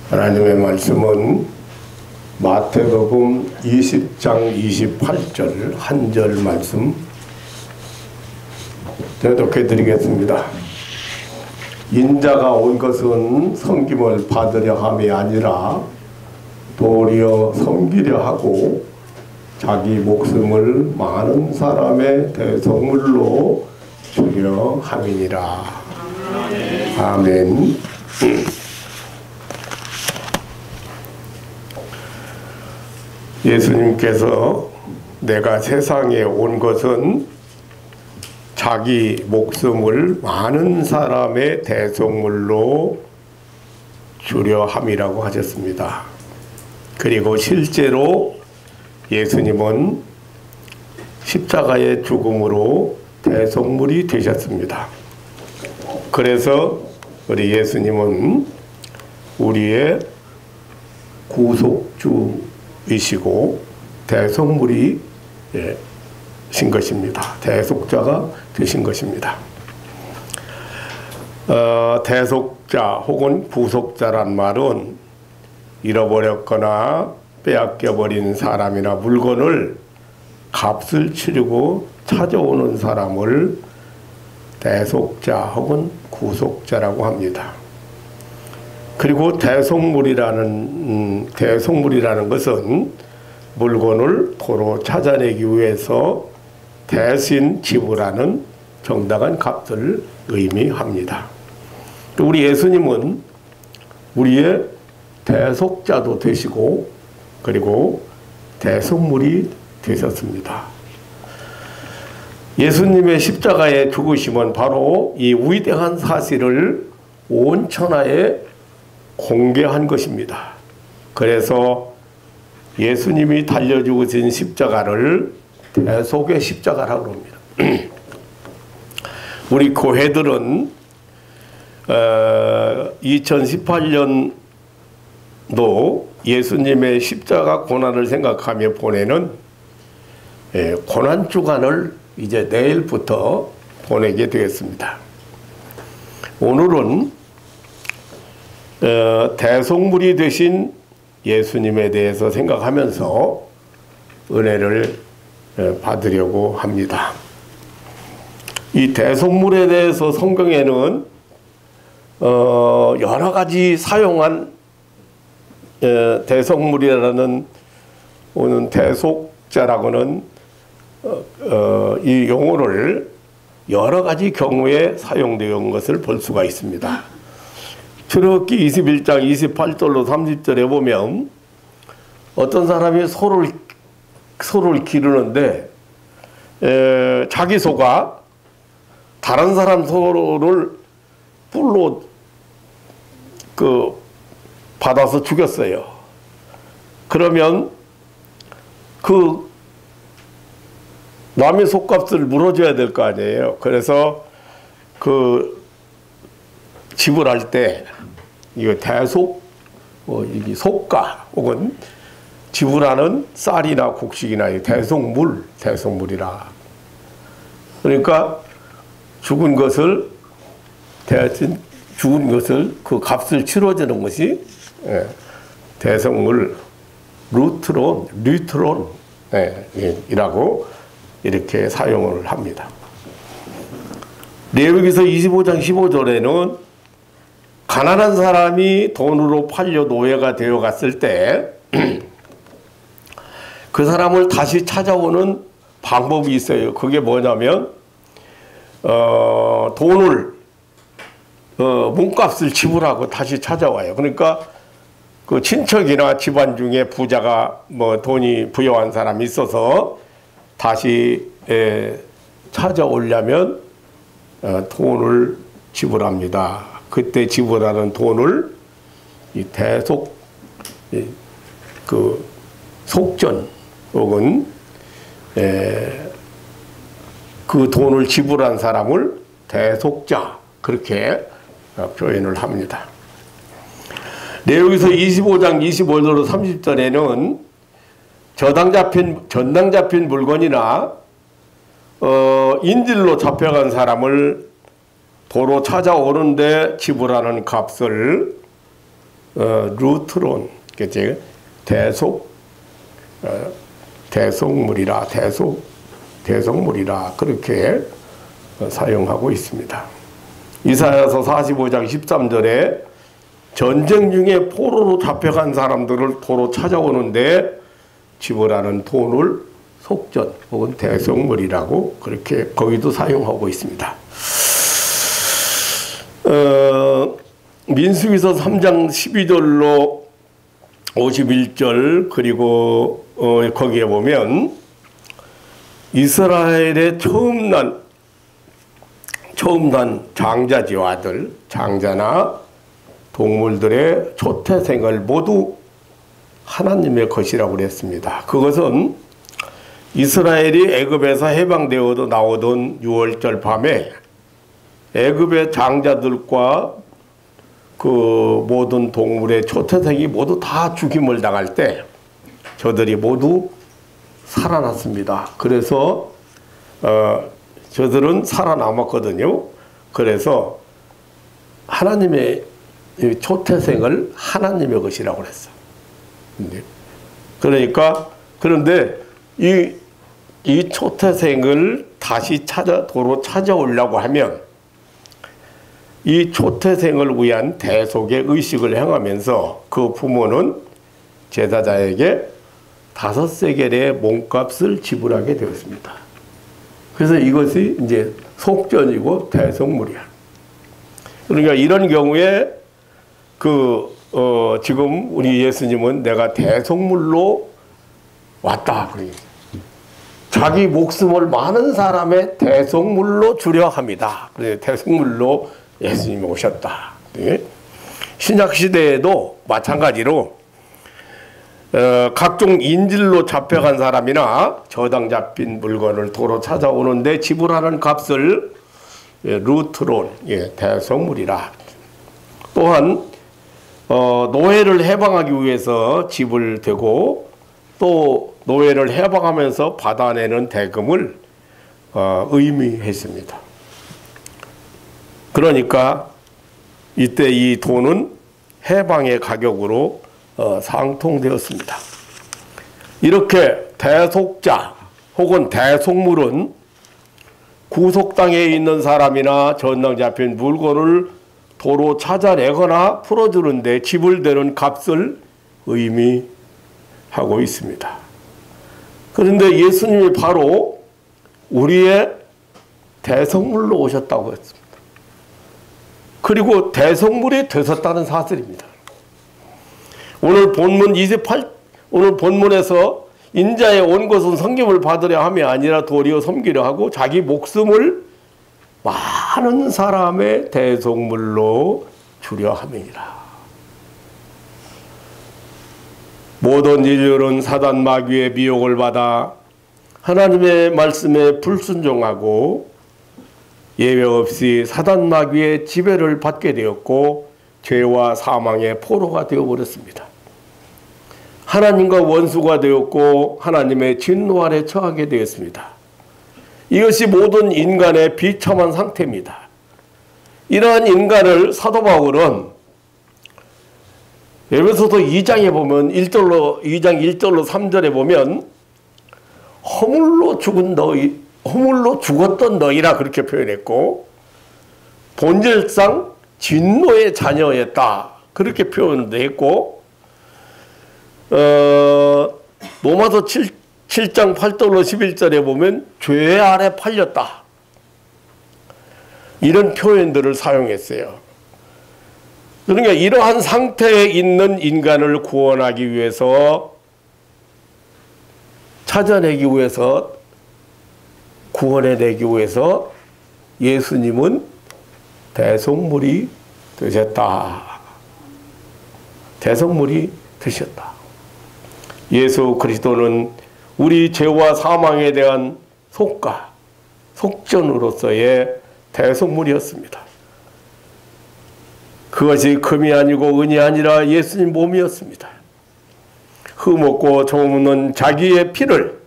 하나님의 말씀은 마태복음 20장 28절 한 절 말씀 대독해 드리겠습니다. 인자가 온 것은 섬김을 받으려 함이 아니라 도리어 섬기려 하고 자기 목숨을 많은 사람의 대속물로 주려 함이니라. 아멘. 예수님께서 내가 세상에 온 것은 자기 목숨을 많은 사람의 대속물로 주려 함이라고 하셨습니다. 그리고 실제로 예수님은 십자가의 죽음으로 대속물이 되셨습니다. 그래서 우리 예수님은 우리의 구속주이시고 대속물이 신 것입니다. 대속자가 되신 것입니다. 대속자 혹은 구속자란 말은 잃어버렸거나 빼앗겨버린 사람이나 물건을 값을 치르고 찾아오는 사람을 대속자 혹은 구속자라고 합니다. 그리고 대속물이라는 것은 물건을 도로 찾아내기 위해서 대신 지불하는 정당한 값을 의미합니다. 우리 예수님은 우리의 대속자도 되시고 그리고 대속물이 되셨습니다. 예수님의 십자가의 죽으심은 바로 이 위대한 사실을 온 천하에 공개한 것입니다. 그래서 예수님이 달려 죽으신 십자가를 대속의 십자가라고 합니다. 우리 교회들은 2018년도 예수님의 십자가 고난을 생각하며 보내는 고난주간을 이제 내일부터 보내게 되었습니다. 오늘은 대속물이 되신 예수님에 대해서 생각하면서 은혜를 받으려고 합니다. 이 대속물에 대해서 성경에는 여러 가지 사용한 대속물이라는 오는 대속자라고는 이 용어를 여러 가지 경우에 사용되어 온 것을 볼 수가 있습니다. 출애굽기 21장 28절로 30절에 보면 어떤 사람이 소를 기르는데 자기 소가 다른 사람 소를 뿔로 받아서 죽였어요. 그러면 그 남의 속값을 물어줘야 될 거 아니에요. 그래서 지불할 때 이거 이게 속가 혹은 지불하는 쌀이나 곡식이나 대속물이라. 그러니까 죽은 것을 그 값을 치러주는 것이 대속물 리트론이라고 이렇게 사용을 합니다. 레위기서 25장 15절에는 가난한 사람이 돈으로 팔려 노예가 되어 갔을 때 그 사람을 다시 찾아오는 방법이 있어요. 그게 뭐냐면 돈을 몸값을 지불하고 다시 찾아와요. 그러니까 그 친척이나 집안 중에 부자가 돈이 부여한 사람이 있어서 다시 찾아오려면 돈을 지불합니다. 그때 지불하는 돈을 이 속전 혹은 그 돈을 지불한 사람을 대속자 그렇게 표현을 합니다. 레위기서 25장 25절로 30절에는 전당 잡힌 물건이나 인질로 잡혀간 사람을 도로 찾아오는데 지불하는 값을 루트론, 그치? 대속물이라, 대속물이라, 그렇게 사용하고 있습니다. 이사야서 45장 13절에 전쟁 중에 포로로 잡혀간 사람들을 도로 찾아오는데 지불하는 돈을 속전 혹은 대속물이라고 그렇게 거기도 사용하고 있습니다. 민수기서 3장 12절로 51절 그리고 거기에 보면 이스라엘의 처음 난 장자지와 아들, 장자나 동물들의 초태생을 모두 하나님의 것이라고 그랬습니다. 그것은 이스라엘이 애굽에서 해방되어도 나오던 6월절 밤에 애굽의 장자들과 그 모든 동물의 초태생이 모두 다 죽임을 당할 때 저들이 모두 살아났습니다. 그래서 저들은 살아남았거든요. 그래서 하나님의 초태생을 하나님의 것이라고 그랬어. 그러니까 그런데 이 초태생을 다시 도로 찾아오려고 하면 이 초태생을 위한 대속의 의식을 행하면서 그 부모는 제사장에게 5세겔의 몸값을 지불하게 되었습니다. 그래서 이것이 이제 속전이고 대속물이야. 그러니까 이런 경우에 지금 우리 예수님은 내가 대속물로 왔다. 자기 목숨을 많은 사람의 대속물로 주려 합니다. 그래서 대속물로 예수님이 오셨다. 신약 시대에도 마찬가지로 각종 인질로 잡혀간 사람이나 저당 잡힌 물건을 도로 찾아오는데 지불하는 값을 루트론, 대속물이라. 또한 노예를 해방하기 위해서 지불되고 또 노예를 해방하면서 받아내는 대금을 의미했습니다. 그러니까 이때 이 돈은 해방의 가격으로 상통되었습니다. 이렇게 대속자 혹은 대속물은 구속당에 있는 사람이나 전당 잡힌 물건을 도로 찾아내거나 풀어주는데 지불되는 값을 의미하고 있습니다. 그런데 예수님이 바로 우리의 대속물로 오셨다고 했습니다. 그리고 대속물이 되셨다는 사실입니다. 오늘 본문에서 인자에 온 것은 섬김을 받으려 함이 아니라 도리어 섬기려 하고 자기 목숨을 많은 사람의 대속물로 주려 함이니라. 모든 인류는 사단 마귀의 미혹을 받아 하나님의 말씀에 불순종하고 예외 없이 사단 마귀의 지배를 받게 되었고 죄와 사망의 포로가 되어버렸습니다. 하나님과 원수가 되었고 하나님의 진노 아래 처하게 되었습니다. 이것이 모든 인간의 비참한 상태입니다. 이러한 인간을 사도 바울은 에베소서 2장에 보면 2장 1절로 3절에 보면 허물로 죽었던 너희라 그렇게 표현했고 본질상 진노의 자녀였다 그렇게 표현도 했고 로마서 7장 8절로 11절에 보면 죄 아래 팔렸다 이런 표현들을 사용했어요. 그러니까 이러한 상태에 있는 인간을 구원하기 위해서 찾아내기 위해서 구원해내기 위해서 예수님은 대속물이 되셨다. 대속물이 되셨다. 예수 그리스도는 우리 죄와 사망에 대한 속전으로서의 대속물이었습니다. 그것이 금이 아니고 은이 아니라 예수님 몸이었습니다. 흠없고 조없는 자기의 피를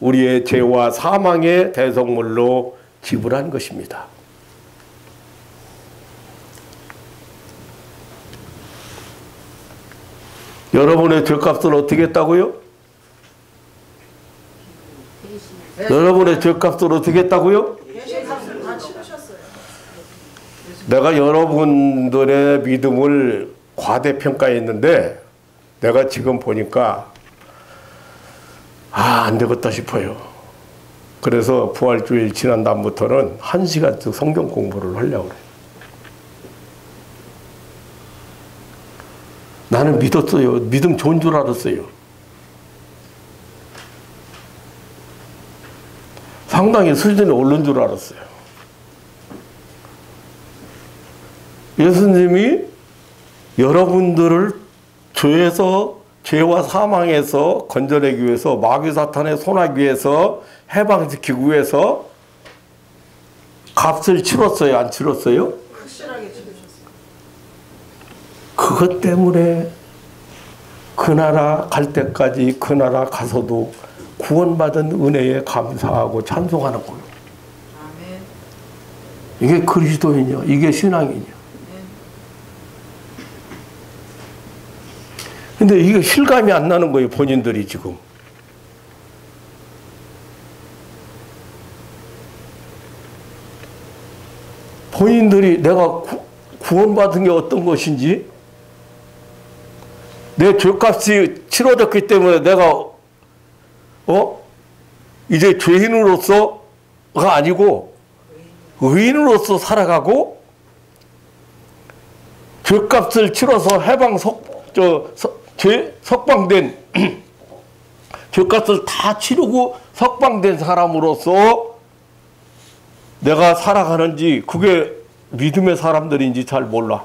우리의 죄와 사망의 대속물로 지불한 것입니다. 여러분의 죄값을 어떻게 했다고요? 여러분의 죄값을 어떻게 했다고요? 죄값을 다 치르셨어요. 내가 여러분들의 믿음을 과대평가했는데 내가 지금 보니까 안 되겠다 싶어요. 그래서 부활주일 지난 다음부터는 1시간씩 성경 공부를 하려고 그래요. 나는 믿었어요. 믿음 좋은 줄 알았어요. 상당히 수준이 오른 줄 알았어요. 예수님이 여러분들을 죄와 사망에서 건져내기 위해서, 마귀 사탄에 손하기 위해서, 해방시키기 위해서 값을 치렀어요? 안 치렀어요? 확실하게 치르셨어요. 그것 때문에 그 나라 갈 때까지 그 나라 가서도 구원받은 은혜에 감사하고 찬송하는 거예요. 아멘. 이게 그리스도이냐? 이게 신앙이냐? 근데 이게 실감이 안 나는 거예요, 본인들이 지금. 본인들이 내가 구원받은 게 어떤 것인지, 내 죄값이 치러졌기 때문에 내가 이제 죄인으로서가 아니고 의인으로서 살아가고, 죄값을 치러서 석방된 죄값을 다 치르고 석방된 사람으로서 내가 살아가는지, 그게 믿음의 사람들인지 잘 몰라.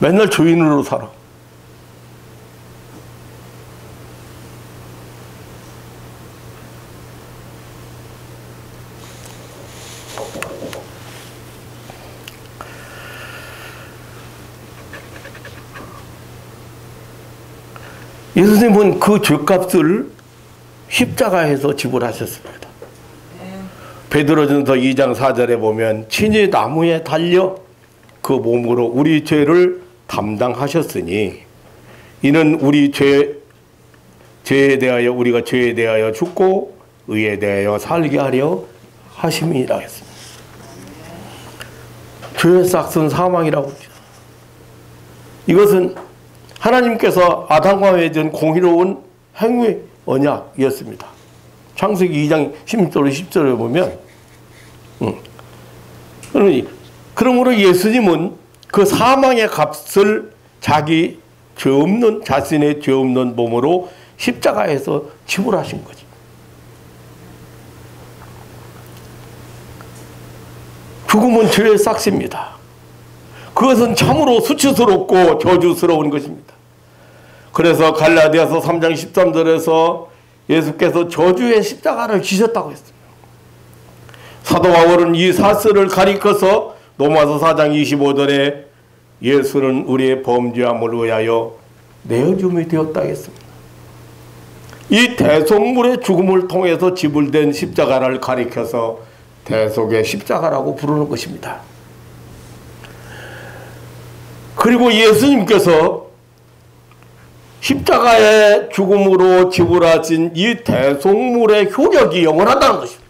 맨날 죄인으로 살아. 예수님은 그 죄값을 십자가에서 지불하셨습니다. 베드로전서 2장 4절에 보면 친히 나무에 달려 그 몸으로 우리 죄를 담당하셨으니 이는 우리 죄에 대하여, 우리가 죄에 대하여 죽고 의에 대하여 살게 하려 하심이라 했습니다. 죄의 싹은 사망이라고 합니다. 이것은 하나님께서 아담과 맺은 공의로운 행위 언약이었습니다. 창세기 2장 16절로 10절에 보면 그러므로 예수님은 그 사망의 값을 자신의 죄 없는 몸으로 십자가에서 지불하신 거지. 죽음은 죄의 싹입니다. 그것은 참으로 수치스럽고 저주스러운 것입니다. 그래서 갈라디아서 3장 13절에서 예수께서 저주의 십자가를 지셨다고 했어요. 사도 바울은 이 사슬을 가리켜서 로마서 4장 25절에 예수는 우리의 범죄함을 위하여 내어줌이 되었다 했습니다. 이 대속물의 죽음을 통해서 지불된 십자가를 가리켜서 대속의 십자가라고 부르는 것입니다. 그리고 예수님께서 십자가의 죽음으로 지불하신 이 대속물의 효력이 영원하다는 것입니다.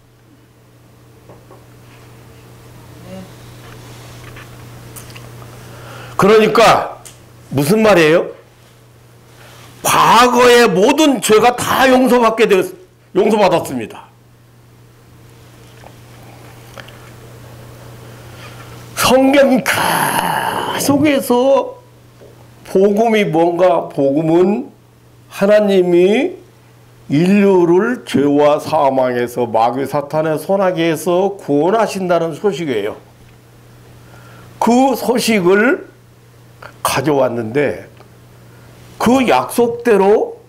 그러니까 무슨 말이에요? 과거의 모든 죄가 다 용서받았습니다. 성경 계속해서 복음이 뭔가? 복음은 하나님이 인류를 죄와 사망에서 마귀 사탄의 손아귀에서 구원하신다는 소식이에요. 그 소식을 가져왔는데 그 약속대로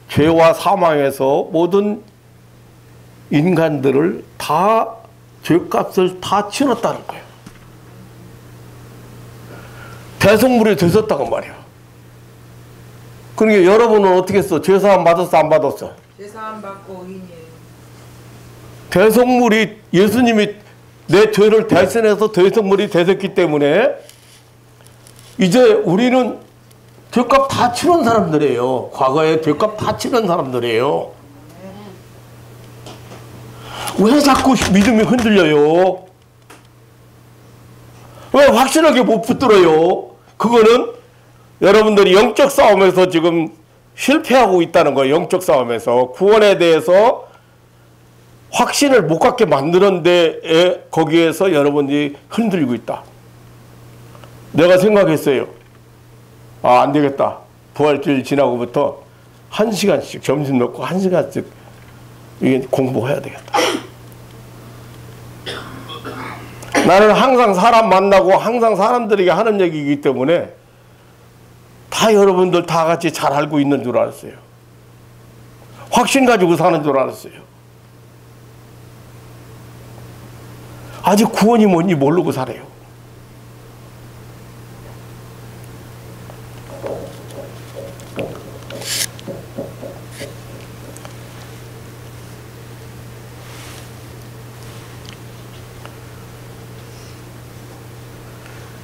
죄와 사망에서 모든 인간들을 다 죄값을 다 치렀다는 거예요. 대속물이 되셨다고 말이야. 그러니까 여러분은 어떻게 했어? 죄사함 받았어? 안 받았어? 죄사함 받고 의인이에요. 대속물이, 예수님이 내 죄를 대신해서 대속물이 되셨기 때문에 이제 우리는 죗값 다 치른 사람들이에요. 과거에 죗값 다 치른 사람들이에요. 왜 자꾸 믿음이 흔들려요? 왜 확실하게 못 붙들어요? 그거는 여러분들이 영적 싸움에서 지금 실패하고 있다는 거예요. 영적 싸움에서. 구원에 대해서 확신을 못 갖게 만드는데 거기에서 여러분들이 흔들리고 있다. 내가 생각했어요. 아, 안 되겠다. 부활주일 지나고부터 1시간씩 점심 먹고 1시간씩 이게 공부해야 되겠다. 나는 항상 사람 만나고 항상 사람들에게 하는 얘기이기 때문에 다 여러분들 다 같이 잘 알고 있는 줄 알았어요. 확신 가지고 사는 줄 알았어요. 아직 구원이 뭔지 모르고 살아요.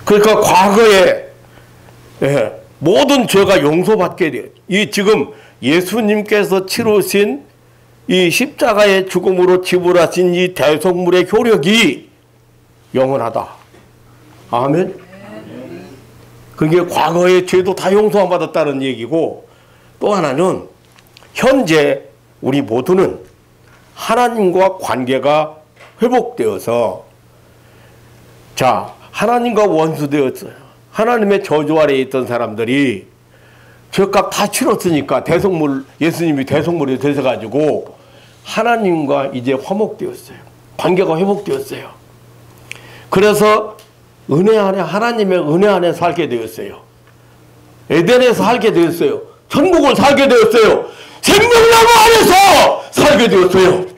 그러니까 과거에 모든 죄가 용서받게 돼요. 이 지금 예수님께서 치르신 이 십자가의 죽음으로 지불하신 이 대속물의 효력이 영원하다. 아멘. 그게 과거의 죄도 다 용서 받았다는 얘기고, 또 하나는 현재 우리 모두는 하나님과 관계가 회복되어서, 자, 하나님과 원수되었어요. 하나님의 저주 아래에 있던 사람들이 죄값 다 치렀으니까 대속물, 예수님이 대속물이 되셔가지고 하나님과 이제 화목되었어요. 관계가 회복되었어요. 그래서 은혜 안에, 하나님의 은혜 안에 살게 되었어요. 에덴에서 살게 되었어요. 천국을 살게 되었어요. 생명나무 안에서 살게 되었어요.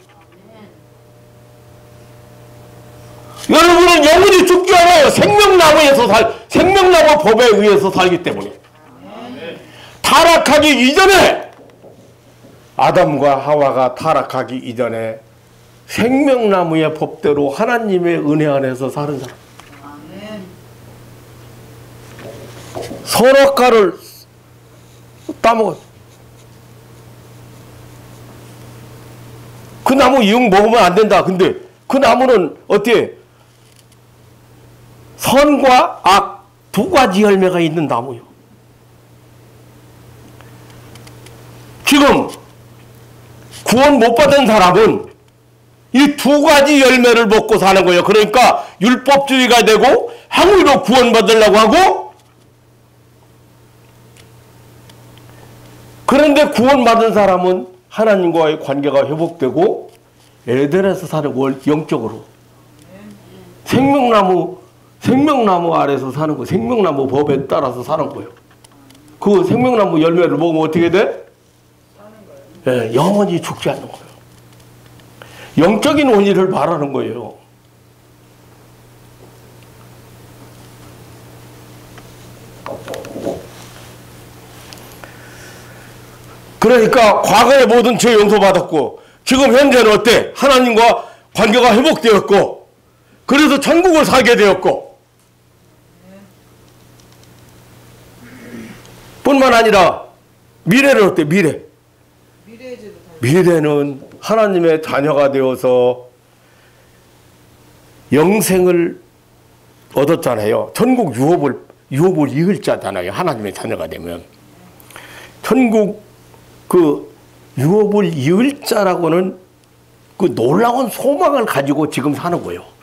여러분은 영원히 죽지 않아요. 생명나무 법에 의해서 살기 때문에. 타락하기 이전에, 아담과 하와가 타락하기 이전에 생명나무의 법대로 하나님의 은혜 안에서 사는 사람. 선악과를 따먹었어. 그 나무 이응 먹으면 안 된다. 근데 그 나무는 어떻게 선과 악 두 가지 열매가 있는 나무요. 지금 구원 못 받은 사람은 이 두 가지 열매를 먹고 사는 거예요. 그러니까 율법주의가 되고 행위로 구원받으려고 하고, 그런데 구원받은 사람은 하나님과의 관계가 회복되고 에덴에서 사는 영적으로 생명나무 아래서 사는 거예요. 생명나무 법에 따라서 사는 거예요. 그 생명나무 열매를 먹으면 어떻게 돼? 네, 영원히 죽지 않는 거예요. 영적인 원리를 말하는 거예요. 그러니까 과거의 모든 죄 용서받았고, 지금 현재는 어때? 하나님과 관계가 회복되었고, 그래서 천국을 살게 되었고, 뿐만 아니라 미래는 어때? 미래는 하나님의 자녀가 되어서 영생을 얻었잖아요. 천국 유업을 이을 자잖아요. 하나님의 자녀가 되면. 천국 그 유업을 이을 자라고는 그 놀라운 소망을 가지고 지금 사는 거예요.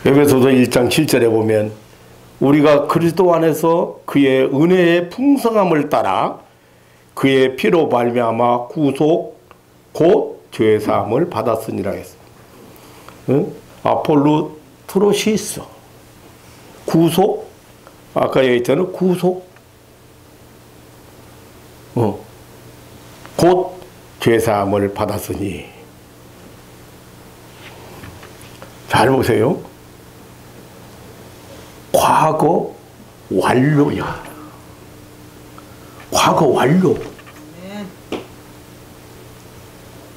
에베소서 1장 7절에 보면 우리가 그리스도 안에서 그의 은혜의 풍성함을 따라 그의 피로 말미암아 구속 곧 죄 사함을 받았으니라 했습니다. 응? 아폴로 트로시스 구속, 아까 얘기했잖아요. 구속 곧 죄 사함을 받았으니. 잘 보세요. 과거 완료야. 과거 완료.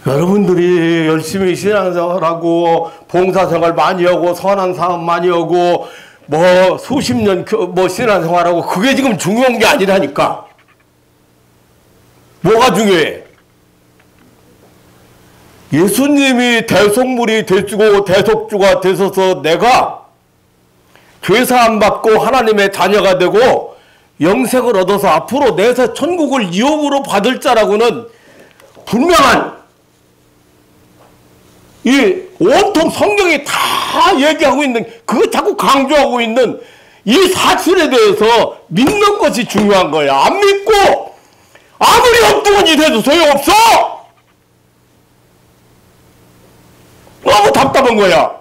여러분들이 열심히 신앙생활하고 봉사생활 많이 하고 선한 사업 많이 하고 뭐 수십 년 뭐 신앙생활하고 그게 지금 중요한 게 아니라니까. 뭐가 중요해? 예수님이 대속물이 되시고 대속주가 되셔서 내가 죄사함 받고 하나님의 자녀가 되고 영생을 얻어서 앞으로 내서 천국을 이업으로 받을 자라고는 분명한 이 온통 성경이 다 얘기하고 있는, 그거 자꾸 강조하고 있는 이 사실에 대해서 믿는 것이 중요한 거야. 안 믿고 아무리 엉뚱한지 돼도 소용없어. 너무 답답한 거야.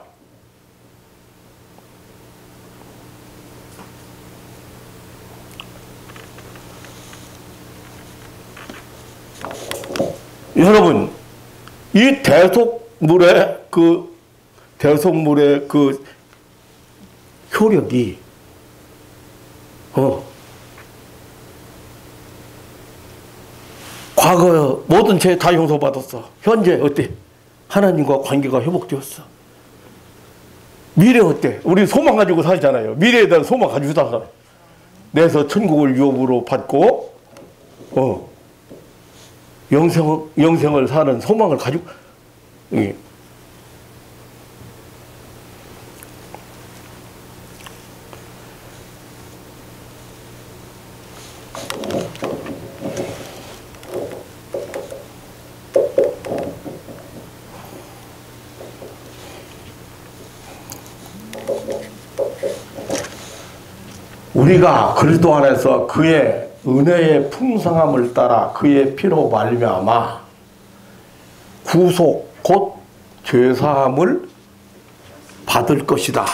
여러분, 이 대속물의 그 효력이 과거 모든 죄 다 용서받았어. 현재 어때? 하나님과 관계가 회복되었어. 미래 어때? 우리 소망 가지고 살잖아요. 미래에 대한 소망 가지고 살잖아요. 내서 천국을 유업으로 받고 영생을 사는 소망을 가지고. 우리가 그리스도 안에서 그의 은혜의 풍성함을 따라 그의 피로 말미암아 구속 곧 죄사함을 받을 것이다.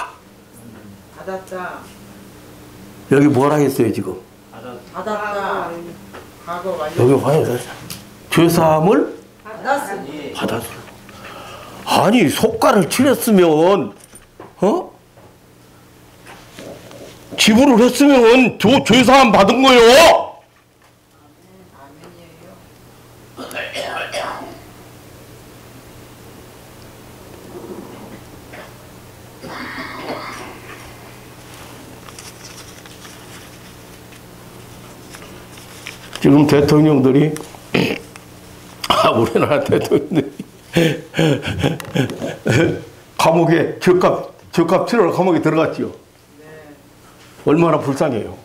받았다. 여기 뭐라 했어요 지금? 받았다. 과거 완료. 여기 봐요. 죄사함을 받았으니. 받았어. 아니 속가를 칠했으면 지불을 했으면 죄사함 받은 거요. 지금 대통령들이 우리나라 대통령들이 감옥에 죄값 치러러 감옥에 들어갔지요. 얼마나 불쌍해요.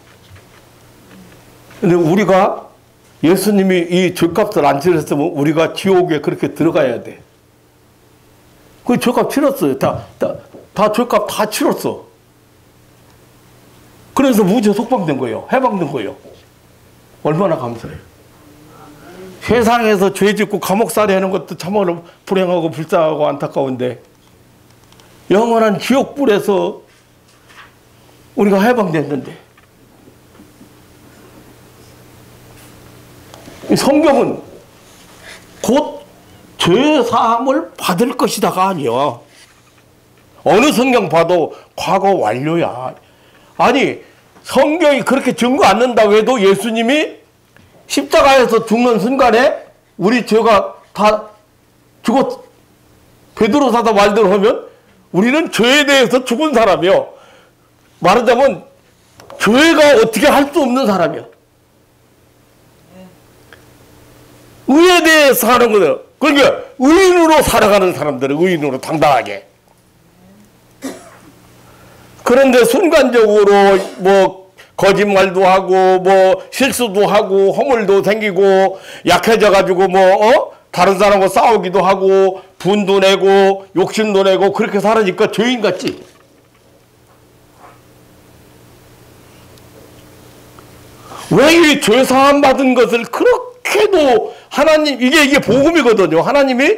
근데 우리가 예수님이 이 죄값을 안 치렀으면 우리가 지옥에 그렇게 들어가야 돼. 그 죄값 치렀어요. 다 죄값 다 치렀어. 그래서 무죄 속방된 거예요. 해방된 거예요. 얼마나 감사해요. 세상에서 죄 짓고 감옥살이 하는 것도 참으로 불행하고 불쌍하고 안타까운데 영원한 지옥불에서 우리가 해방됐는데, 이 성경은 곧 죄사함을 받을 것이다가 아니야. 어느 성경 봐도 과거 완료야. 아니 성경이 그렇게 증거 않는다고 해도 예수님이 십자가에서 죽는 순간에 우리 죄가 다 죽었, 베드로 사도 말대로 하면 우리는 죄에 대해서 죽은 사람이요. 말하자면 죄가 어떻게 할 수 없는 사람이야. 의에 대해서 하는 거예요. 그러니까 의인으로 살아가는 사람들은 의인으로 당당하게. 그런데 순간적으로 뭐 거짓말도 하고 뭐 실수도 하고 허물도 생기고 약해져 가지고 다른 사람과 싸우기도 하고 분도 내고 욕심도 내고 그렇게 살으니까 죄인 같지. 왜 이 죄사함 받은 것을 그렇게도 하나님, 이게 복음이거든요. 하나님이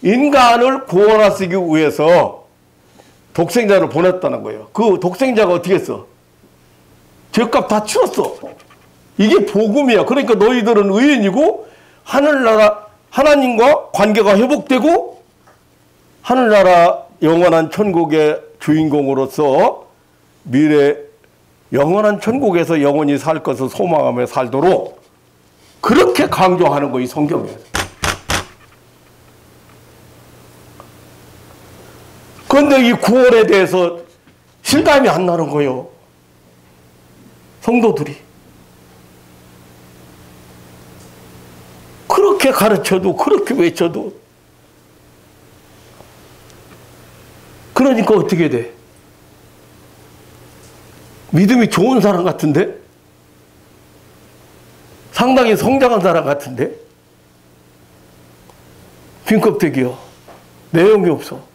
인간을 구원하시기 위해서 독생자를 보냈다는 거예요. 그 독생자가 어떻게 했어? 죄값 다 치렀어. 이게 복음이야. 그러니까 너희들은 의인이고 하늘나라 하나님과 관계가 회복되고 하늘나라 영원한 천국의 주인공으로서 미래 영원한 천국에서 영원히 살 것을 소망하며 살도록 그렇게 강조하는 거 이 성경에. 그런데 이 구원에 대해서 실감이 안 나는 거예요. 성도들이. 그렇게 가르쳐도 그렇게 외쳐도 그러니까 어떻게 돼? 믿음이 좋은 사람 같은데? 상당히 성장한 사람 같은데? 빈 껍데기요. 내용이 없어.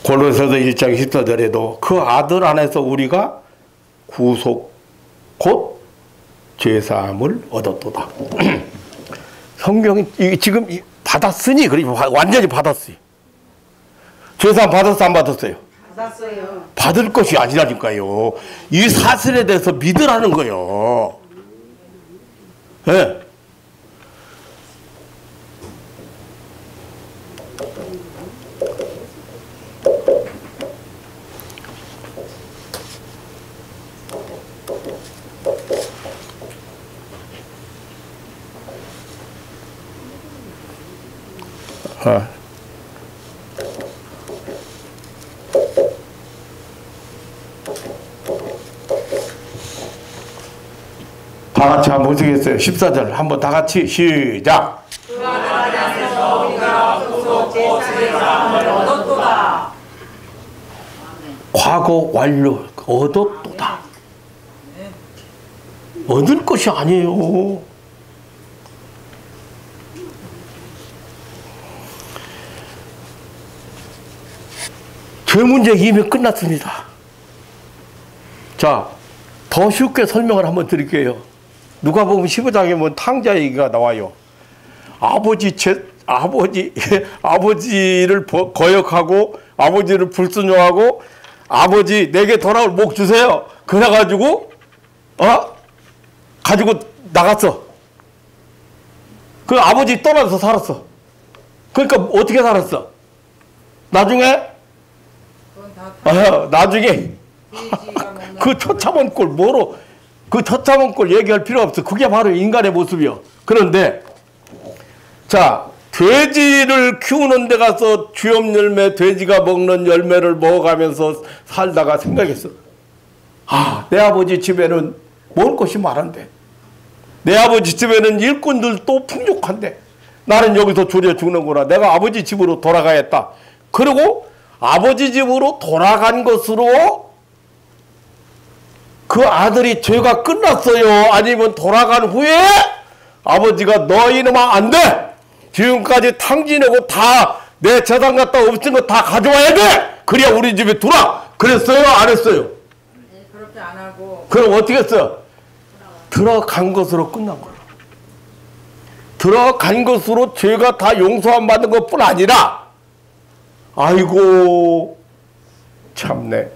골로새서 1장 14절에도 그 아들 안에서 우리가 구속 곧 죄사함을 얻었도다. 성경이 지금 받았으니 그리고 완전히 받았어요. 죄사함 받았어 안 받았어요? 받았어요. 받을 것이 아니라니까요. 이 사실에 대해서 믿으라는 거예요. 예. 네. 다 같이 한번 보시겠어요? 14절 한번 다 같이 시작. 그 아들 안에서 우리가 구속 죄사함을 얻었도다. 과거 완료 얻었도다. 얻을 것이 아니에요. 죄 문제 이미 끝났습니다. 자, 더 쉽게 설명을 한번 드릴게요. 누가복음 15장에 보면 탕자 얘기가 나와요. 아버지를 거역하고 아버지를 불순종하고 아버지 내게 돌아올 목 주세요. 그래가지고 가지고 나갔어. 그 아버지 떠나서 살았어. 그러니까 어떻게 살았어? 나중에 그 처참한 꼴 뭐로 그 처참한 꼴 얘기할 필요 없어. 그게 바로 인간의 모습이요. 그런데 자, 돼지를 키우는 데 가서 주염 열매, 돼지가 먹는 열매를 먹어가면서 살다가 생각했어. 내 아버지 집에는 먹을 것이 많은데 내 아버지 집에는 일꾼들도 풍족한데 나는 여기서 졸여 죽는구나. 내가 아버지 집으로 돌아가야겠다. 그리고 아버지 집으로 돌아간 것으로 그 아들이 죄가 끝났어요? 아니면 돌아간 후에 아버지가 너 이놈아 안 돼! 지금까지 탕진하고 다 내 재산 갖다 없은 거 다 가져와야 돼! 그래야 우리 집에 들어와! 그랬어요? 안 했어요? 네, 그렇게 안 하고. 그럼 어떻게 했어요? 들어간 것으로 끝난 거예요. 들어간 것으로 죄가 다 용서함 받는 것뿐 아니라 아이고 참네.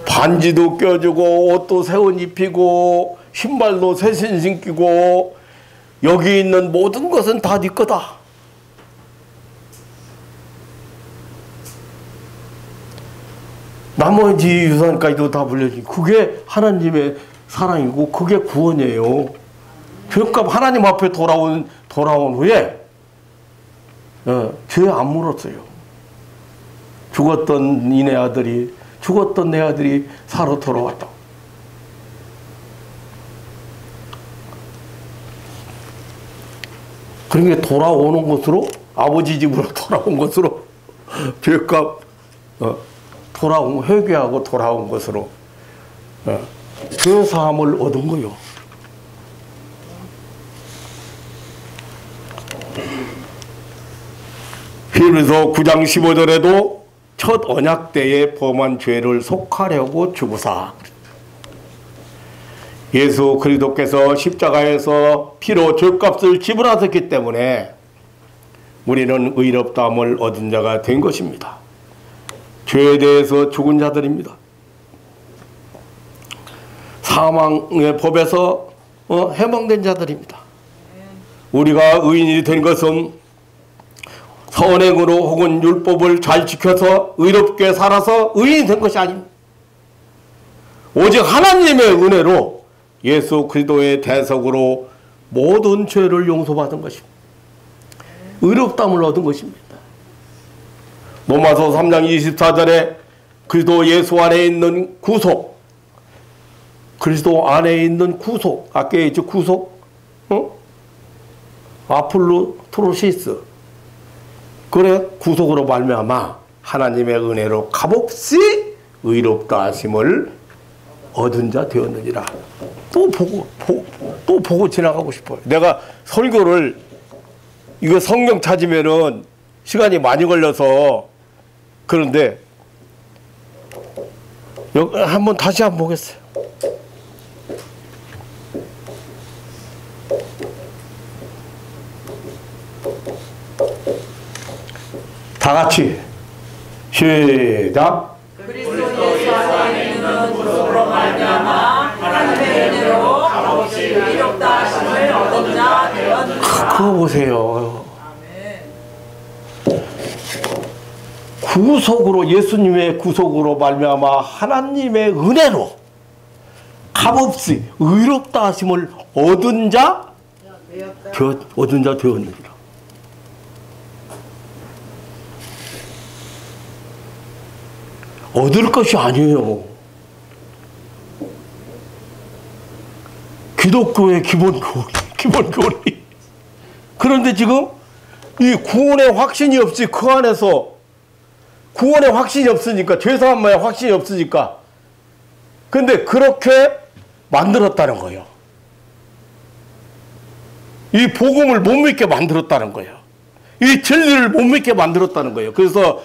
반지도 껴주고 옷도 새 옷 입히고 신발도 새신 신기고 여기 있는 모든 것은 다 네 거다. 나머지 유산까지도 다 물려주고 그게 하나님의 사랑이고 그게 구원이에요. 죄값 하나님 앞에 돌아온 후에 죄 안 물었어요. 죽었던 내 아들이 살아 돌아왔다. 그러니까 돌아오는 것으로 아버지 집으로 돌아온 것으로 죄값 회개하고 돌아온 것으로 죄 사함을 얻은 거요. 히브리서 9장 15절에도 첫 언약 때에 범한 죄를 속하려고 주구사. 예수 그리스도께서 십자가에서 피로 죄값을 지불하셨기 때문에 우리는 의롭다함을 얻은 자가 된 것입니다. 죄에 대해서 죽은 자들입니다. 사망의 법에서 해방된 자들입니다. 우리가 의인이 된 것은 선행으로 혹은 율법을 잘 지켜서 의롭게 살아서 의인이 된 것이 아닙니다. 오직 하나님의 은혜로 예수 그리스도의 대속으로 모든 죄를 용서받은 것입니다. 의롭다함을 얻은 것입니다. 로마서 3장 24절에 그리스도 예수 안에 있는 구속, 그리스도 안에 있는 구속, 아까 했죠 구속, 아폴로트로시스, 그래 구속으로 말미암아 하나님의 은혜로 값없이 의롭다 하심을 얻은 자 되었느니라. 또 보고 지나가고 싶어요. 내가 설교를 이거 성경 찾으면은 시간이 많이 걸려서 그런데 한번 다시 한번 보겠어요. 다 같이 시작. 그리스도 예수 안에 있는 구속으로 말미암아 하나님의 은혜로 값없이 의롭다 하심을 얻은 자 되었느니라. 그거 보세요. 아멘. 구속으로, 예수님의 구속으로 말미암아 하나님의 은혜로 값없이 의롭다 하심을 얻은 자 되었느니라. 얻을 것이 아니에요. 기독교의 기본 교리. 그런데 지금 이 구원의 확신이 없이 그 안에서 구원의 확신이 없으니까, 죄사함의 확신이 없으니까, 근데 그렇게 만들었다는 거예요. 이 복음을 못 믿게 만들었다는 거예요. 이 진리를 못 믿게 만들었다는 거예요. 그래서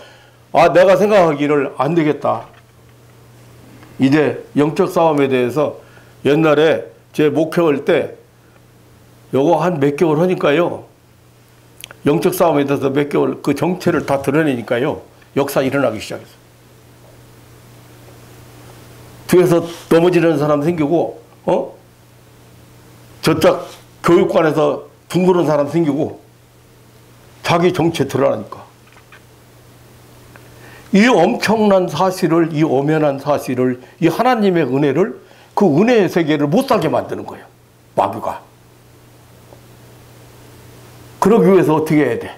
내가 생각하기를 안 되겠다. 이제 영적 싸움에 대해서 옛날에 제 목회할 때 요거 한 몇 개월 하니까요. 영적 싸움에 대해서 몇 개월 그 정체를 다 드러내니까요. 역사 일어나기 시작했어요. 뒤에서 넘어지는 사람 생기고, 저쪽 교육관에서 둥그런 사람 생기고, 자기 정체 드러나니까. 이 엄청난 사실을, 이 엄연한 사실을, 이 하나님의 은혜를, 그 은혜의 세계를 못 살게 만드는 거예요. 마귀가. 그러기 위해서 어떻게 해야 돼?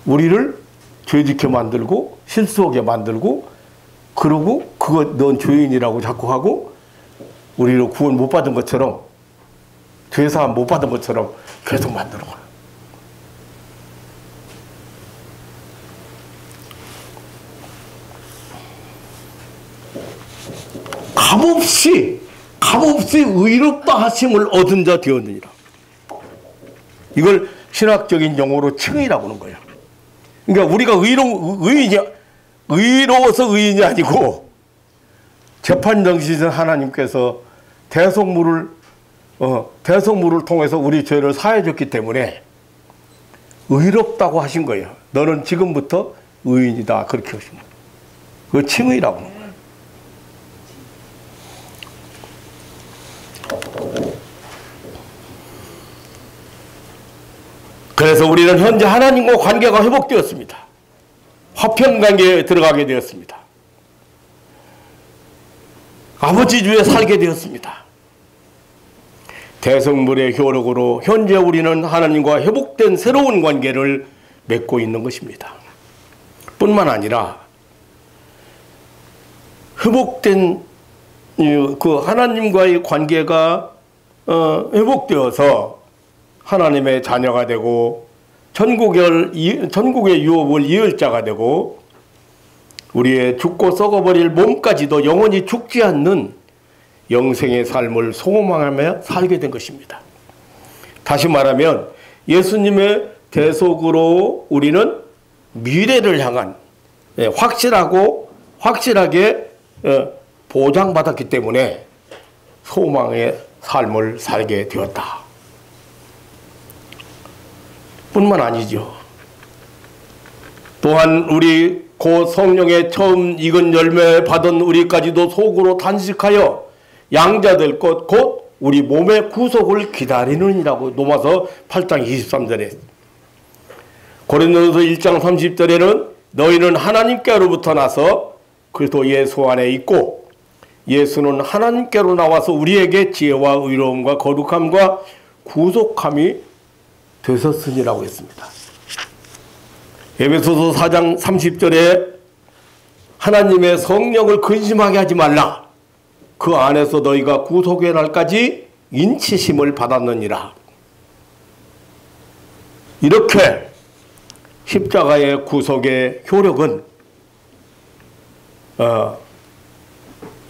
우리를 죄짓게 만들고, 실수하게 만들고, 그러고, 넌 죄인이라고 자꾸 하고, 우리를 구원 못 받은 것처럼, 죄사함 못 받은 것처럼 계속 만드는 거예요. 값없이 의롭다 하심을 얻은 자 되었느니라. 이걸 신학적인 용어로 칭의라고 하는 거예요. 그러니까 우리가 의로워서 의인이 아니고, 재판정신은 하나님께서 대속물을 통해서 우리 죄를 사해 줬기 때문에 의롭다고 하신 거예요. 너는 지금부터 의인이다. 그렇게 하신 거예요. 그걸 칭의라고 하는 거예요. 그래서 우리는 현재 하나님과 관계가 회복되었습니다. 화평관계에 들어가게 되었습니다. 아버지 주에 살게 되었습니다. 대성물의 효력으로 현재 우리는 하나님과 회복된 새로운 관계를 맺고 있는 것입니다. 뿐만 아니라 회복된 그 하나님과의 관계가 회복되어서 하나님의 자녀가 되고 천국의 유업을 이을 자가 되고 우리의 죽고 썩어버릴 몸까지도 영원히 죽지 않는 영생의 삶을 소망하며 살게 된 것입니다. 다시 말하면 예수님의 대속으로 우리는 미래를 향한 확실하게 보장받았기 때문에 소망의 삶을 살게 되었다. 뿐만 아니죠. 또한 우리 곧 성령의 처음 익은 열매 받은 우리까지도 속으로 단식하여 양자될 것 곧 우리 몸의 구속을 기다리느니라고 로마서 8장 23절에 고린도전서 1장 30절에는 너희는 하나님께로부터 나서 그리스도 예수 안에 있고 예수는 하나님께로 나와서 우리에게 지혜와 의로움과 거룩함과 구속함이 되셨으니라고 했습니다. 에베소서 4장 30절에 하나님의 성령을 근심하게 하지 말라. 그 안에서 너희가 구속의 날까지 인치심을 받았느니라. 이렇게 십자가의 구속의 효력은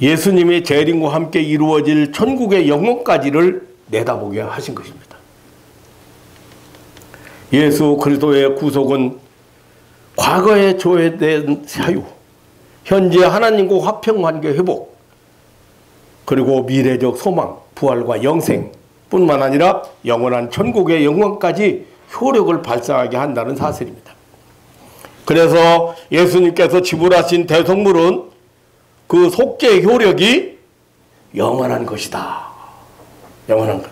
예수님의 재림과 함께 이루어질 천국의 영원까지를 내다보게 하신 것입니다. 예수 그리스도의 구속은 과거에 조회된 사유, 현재 하나님과 화평관계 회복, 그리고 미래적 소망, 부활과 영생 뿐만 아니라 영원한 천국의 영광까지 효력을 발생하게 한다는 사실입니다. 그래서 예수님께서 지불하신 대속물은 그 속죄의 효력이 영원한 것이다. 영원한 것.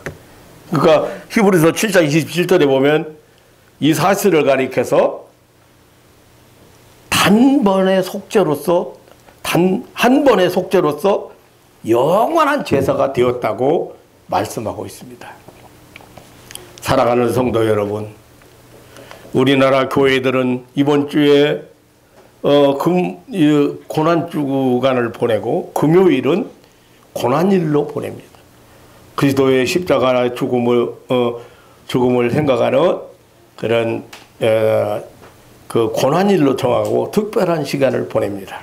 그러니까 히브리서 7장 27절에 보면 이 사실을 가리켜서 한 번의 속죄로서 영원한 제사가 되었다고 말씀하고 있습니다. 사랑하는 성도 여러분, 우리나라 교회들은 이번 주에 고난주간을 보내고 금요일은 고난일로 보냅니다. 그리스도의 십자가 죽음을 생각하는 그런 그 고난일로 정하고 특별한 시간을 보냅니다.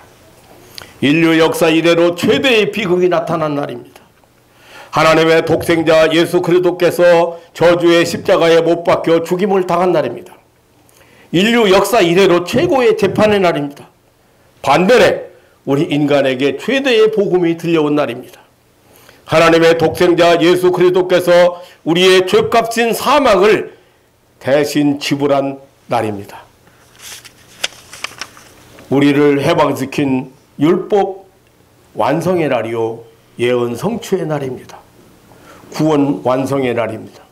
인류 역사 이래로 최대의 비극이 나타난 날입니다. 하나님의 독생자 예수 그리스도께서 저주의 십자가에 못 박혀 죽임을 당한 날입니다. 인류 역사 이래로 최고의 재판의 날입니다. 반면에 우리 인간에게 최대의 복음이 들려온 날입니다. 하나님의 독생자 예수 그리스도께서 우리의 죄값인 사망을 대신 지불한 날입니다. 우리를 해방시킨 율법 완성의 날이요 예언 성취의 날입니다. 구원 완성의 날입니다.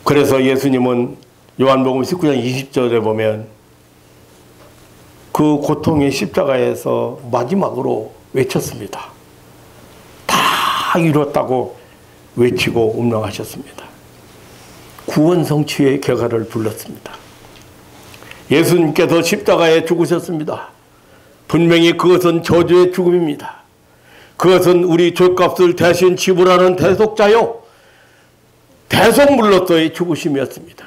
그래서 예수님은 요한복음 19장 20절에 보면 그 고통의 십자가에서 마지막으로 외쳤습니다. 다 이뤘다고 외치고 운명하셨습니다. 구원 성취의 결과를 불렀습니다. 예수님께서 십자가에 죽으셨습니다. 분명히 그것은 저주의 죽음입니다. 그것은 우리 죄값을 대신 지불하는 대속자요 대속물로서의 죽으심이었습니다.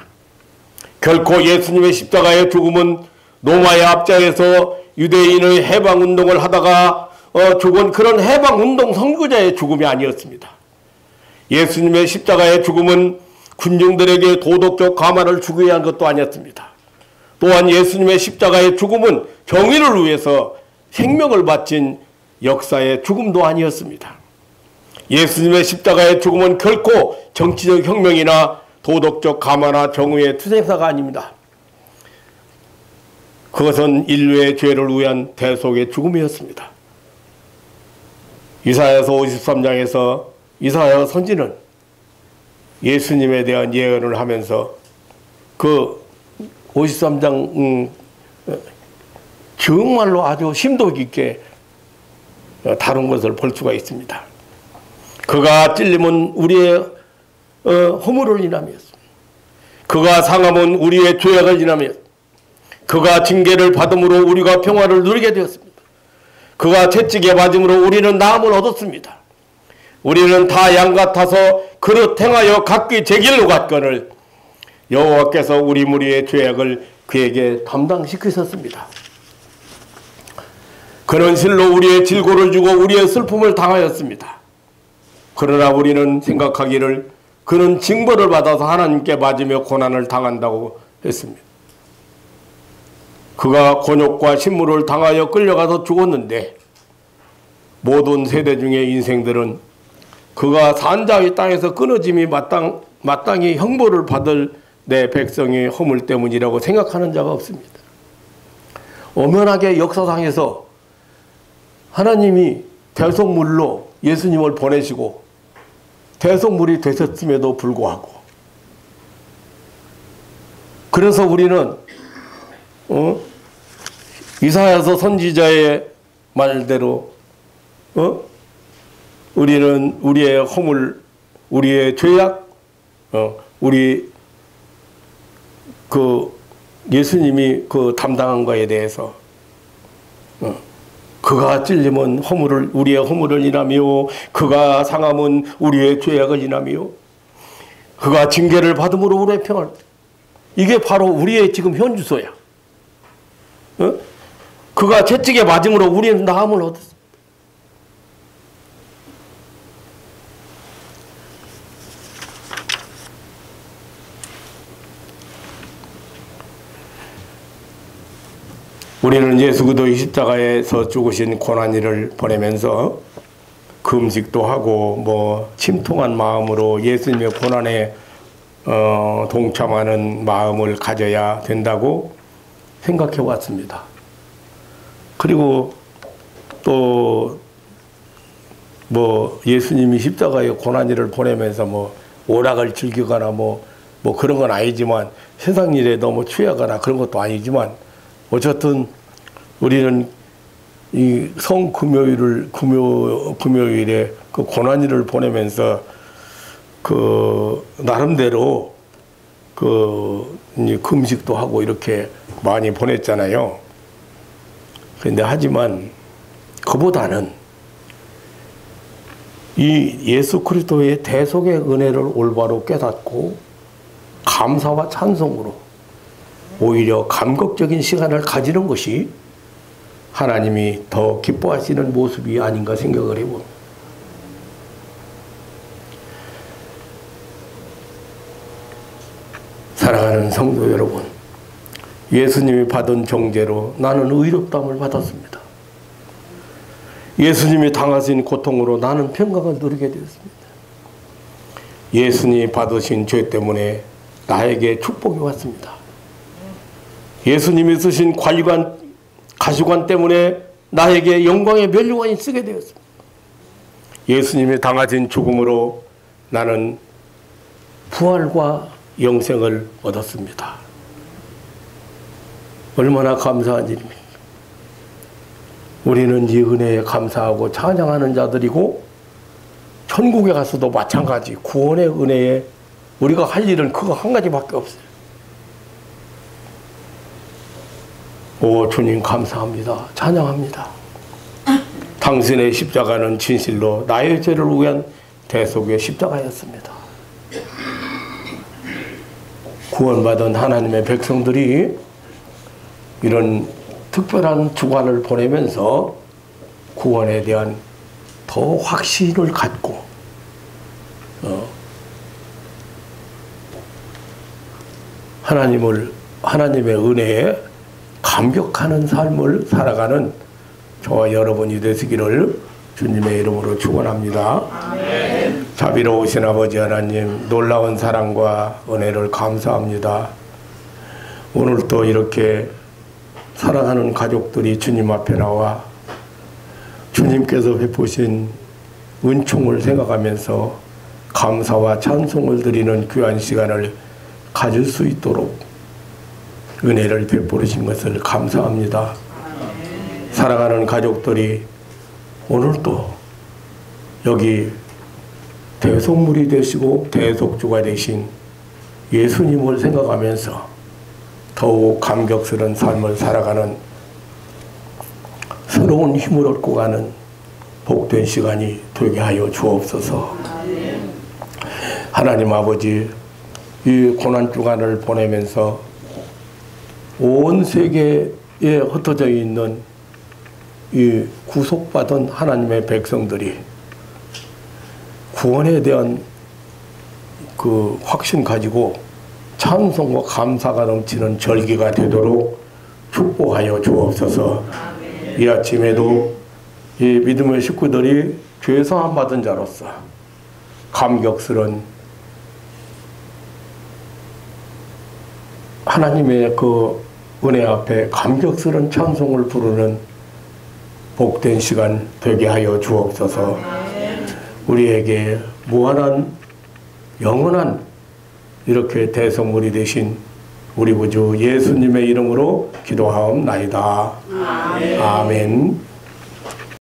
결코 예수님의 십자가의 죽음은 로마의 압제에서 유대인의 해방운동을 하다가 죽은 그런 해방운동 선구자의 죽음이 아니었습니다. 예수님의 십자가의 죽음은 군중들에게 도덕적 가만을 주기 위한 것도 아니었습니다. 또한 예수님의 십자가의 죽음은 정의를 위해서 생명을 바친 역사의 죽음도 아니었습니다. 예수님의 십자가의 죽음은 결코 정치적 혁명이나 도덕적 가마나 정의의 투쟁사가 아닙니다. 그것은 인류의 죄를 위한 대속의 죽음이었습니다. 이사야서 53장에서 이사야 선지는 예수님에 대한 예언을 하면서 그 53장 정말로 아주 심도 깊게 다룬 것을 볼 수가 있습니다. 그가 찔림은 우리의 허물을 인함이었습니다. 그가 상함은 우리의 죄악을 인함이었습니다. 그가 징계를 받음으로 우리가 평화를 누리게 되었습니다. 그가 채찍에 맞음으로 우리는 나음을 얻었습니다. 우리는 다 양 같아서 그릇 행하여 각기 제 길로 갔거늘 여호와께서 우리 무리의 죄악을 그에게 담당시키셨습니다. 그는 실로 우리의 질고를 주고 우리의 슬픔을 당하였습니다. 그러나 우리는 생각하기를 그는 징벌을 받아서 하나님께 맞으며 고난을 당한다고 했습니다. 그가 곤욕과 신물을 당하여 끌려가서 죽었는데 모든 세대 중의 인생들은 그가 산자의 땅에서 끊어짐이 마땅히 형벌을 받을 내 백성의 허물 때문이라고 생각하는 자가 없습니다. 엄연하게 역사상에서 하나님이 대속물로 예수님을 보내시고 대속물이 되셨음에도 불구하고 그래서 우리는 이사야서 선지자의 말대로 우리는 우리의 허물, 우리의 죄악, 우리 예수님이 담당한 거에 대해서 그가 찔림은 우리의 허물을 인하며 그가 상함은 우리의 죄악을 인하며 그가 징계를 받음으로 우리의 평안을, 이게 바로 우리의 지금 현주소야. 그가 채찍에 맞음으로 우리는 나음을 얻었어. 우리는 예수 그리스도의 십자가에서 죽으신 고난이를 보내면서 금식도 하고 침통한 마음으로 예수님의 고난에 동참하는 마음을 가져야 된다고 생각해 왔습니다. 그리고 또 예수님이 십자가의 고난이를 보내면서 오락을 즐기거나 그런 건 아니지만, 세상 일에 너무 취하거나 그런 것도 아니지만, 어쨌든 우리는 이 금요일에 그 고난일을 보내면서 나름대로 금식도 하고 이렇게 많이 보냈잖아요. 그런데 하지만 그보다는 이 예수 그리스도의 대속의 은혜를 올바로 깨닫고 감사와 찬송으로 오히려 감격적인 시간을 가지는 것이 하나님이 더 기뻐하시는 모습이 아닌가 생각을 해봅니다. 사랑하는 성도 여러분, 예수님이 받은 정죄로 나는 의롭다함을 받았습니다. 예수님이 당하신 고통으로 나는 평강을 누리게 되었습니다. 예수님이 받으신 죄 때문에 나에게 축복이 왔습니다. 예수님이 쓰신 가시관 때문에 나에게 영광의 면류관이 쓰게 되었습니다. 예수님이 당하신 죽음으로 나는 부활과 영생을 얻었습니다. 얼마나 감사한 일입니까? 우리는 이 은혜에 감사하고 찬양하는 자들이고, 천국에 가서도 마찬가지 구원의 은혜에 우리가 할 일은 그거 한 가지밖에 없어요. 오 주님 감사합니다. 찬양합니다. 당신의 십자가는 진실로 나의 죄를 위한 대속의 십자가였습니다. 구원받은 하나님의 백성들이 이런 특별한 주간을 보내면서 구원에 대한 더 확신을 갖고 하나님의 은혜에 감격하는 삶을 살아가는 저와 여러분이 되시기를 주님의 이름으로 축원합니다. 아멘. 자비로우신 아버지 하나님, 놀라운 사랑과 은혜를 감사합니다. 오늘 또 이렇게 사랑하는 가족들이 주님 앞에 나와 주님께서 베푸신 은총을 생각하면서 감사와 찬송을 드리는 귀한 시간을 가질 수 있도록 은혜를 베푸신 것을 감사합니다. 사랑하는 가족들이 오늘도 여기 대속물이 되시고 대속주가 되신 예수님을 생각하면서 더욱 감격스러운 삶을 살아가는, 새로운 힘을 얻고 가는 복된 시간이 되게 하여 주옵소서. 하나님 아버지, 이 고난주간을 보내면서 온 세계에 흩어져 있는 이 구속받은 하나님의 백성들이 구원에 대한 그 확신 가지고 찬송과 감사가 넘치는 절기가 되도록 축복하여 주옵소서. 이 아침에도 이 믿음의 식구들이 죄사함 받은 자로서 감격스러운 하나님의 그 은혜 앞에 감격스러운 찬송을 부르는 복된 시간 되게 하여 주옵소서. 우리에게 무한한 영원한 이렇게 대성물이 되신 우리 구주 예수님의 이름으로 기도하옵나이다. 아멘. 아멘.